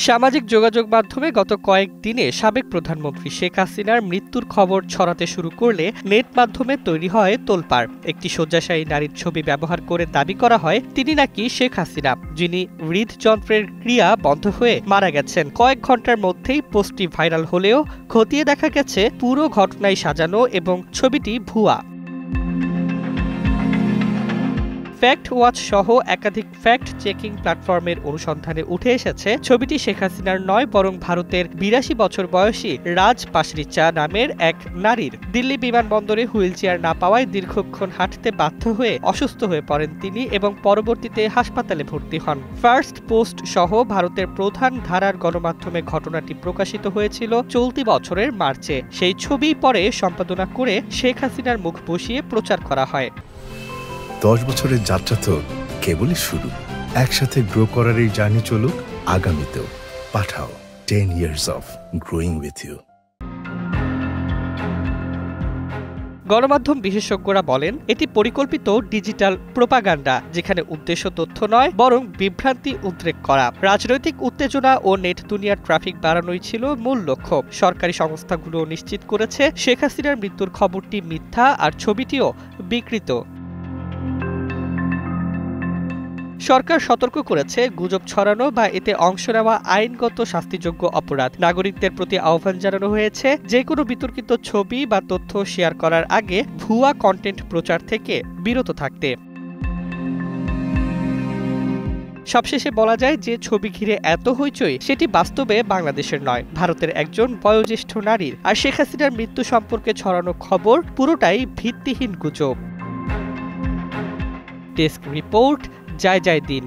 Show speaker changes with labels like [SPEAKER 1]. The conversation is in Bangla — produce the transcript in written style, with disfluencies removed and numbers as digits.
[SPEAKER 1] সামাজিক যোগাযোগ মাধ্যমে গত কয়েকদিনে সাবেক প্রধানমন্ত্রী শেখ হাসিনার মৃত্যুর খবর ছড়াতে শুরু করলে নেট মাধ্যমে তৈরি হয় তোলপাড়। একটি শয্যাশায়ী নারীর ছবি ব্যবহার করে দাবি করা হয় তিনি নাকি শেখ হাসিনা, যিনি হৃদযন্ত্রের ক্রিয়া বন্ধ হয়ে মারা গেছেন। কয়েক ঘন্টার মধ্যেই পোস্টটি ভাইরাল হলেও খতিয়ে দেখা গেছে পুরো ঘটনাই সাজানো এবং ছবিটি ভুয়া। ফ্যাক্ট ওয়াচ সহ একাধিক ফ্যাক্ট চেকিং প্ল্যাটফর্মের অনুসন্ধানে উঠে এসেছে ছবিটি শেখ হাসিনার নয়, বরং ভারতের ৮২ বছর বয়সী রাজ পাশরিচা নামের এক নারীর। দিল্লি বিমানবন্দরে হুইল চেয়ার না পাওয়ায় দীর্ঘক্ষণ হাঁটতে বাধ্য হয়ে অসুস্থ হয়ে পড়েন তিনি এবং পরবর্তীতে হাসপাতালে ভর্তি হন। ফার্স্ট পোস্ট সহ ভারতের প্রধান ধারার গণমাধ্যমে ঘটনাটি প্রকাশিত হয়েছিল চলতি বছরের মার্চে। সেই ছবি পরে সম্পাদনা করে শেখ হাসিনার মুখ বসিয়ে প্রচার করা হয়।
[SPEAKER 2] 10 বছরের যাত্রা তো কেবলই শুরু। একসাথে গ্রো করার এই জার্নি চলুক আগামীতেও। পাঠাও 10 years of growing with you।
[SPEAKER 1] গণমাধ্যম বিশেষজ্ঞরা বলেন এটি পরিকল্পিত ডিজিটাল প্রোপাগান্ডা, যেখানে উদ্দেশ্য তথ্য নয় বরং বিভ্রান্তি উদ্রেক করা। রাজনৈতিক উত্তেজনা ও নেট দুনিয়ার ট্রাফিক বাড়ানোই ছিল মূল লক্ষ্য। সরকারি সংস্থাগুলো নিশ্চিত করেছে শেখ হাসিনার মৃত্যুর খবরটি মিথ্যা আর ছবিটিও বিকৃত। সরকার সতর্ক করেছে গুজব ছড়ানো বা এতে অংশ নেওয়া আইনগত শাস্তিযোগ্য অপরাধ। নাগরিকদের প্রতি আহ্বান জানানো হয়েছে যে কোনো বিতর্কিত ছবি বা তথ্য শেয়ার করার আগে ভুয়া কন্টেন্ট প্রচার থেকে বিরত থাকতে। সবশেষে বলা যায় যে ছবি ঘিরে এত হইচই সেটি বাস্তবে বাংলাদেশের নয়, ভারতের একজন বয়োজ্যেষ্ঠ নারীর। আর শেখ হাসিনার মৃত্যু সম্পর্কে ছড়ানো খবর পুরোটাই ভিত্তিহীন গুজব। ডেস্ক রিপোর্ট, জয় জয় দিন।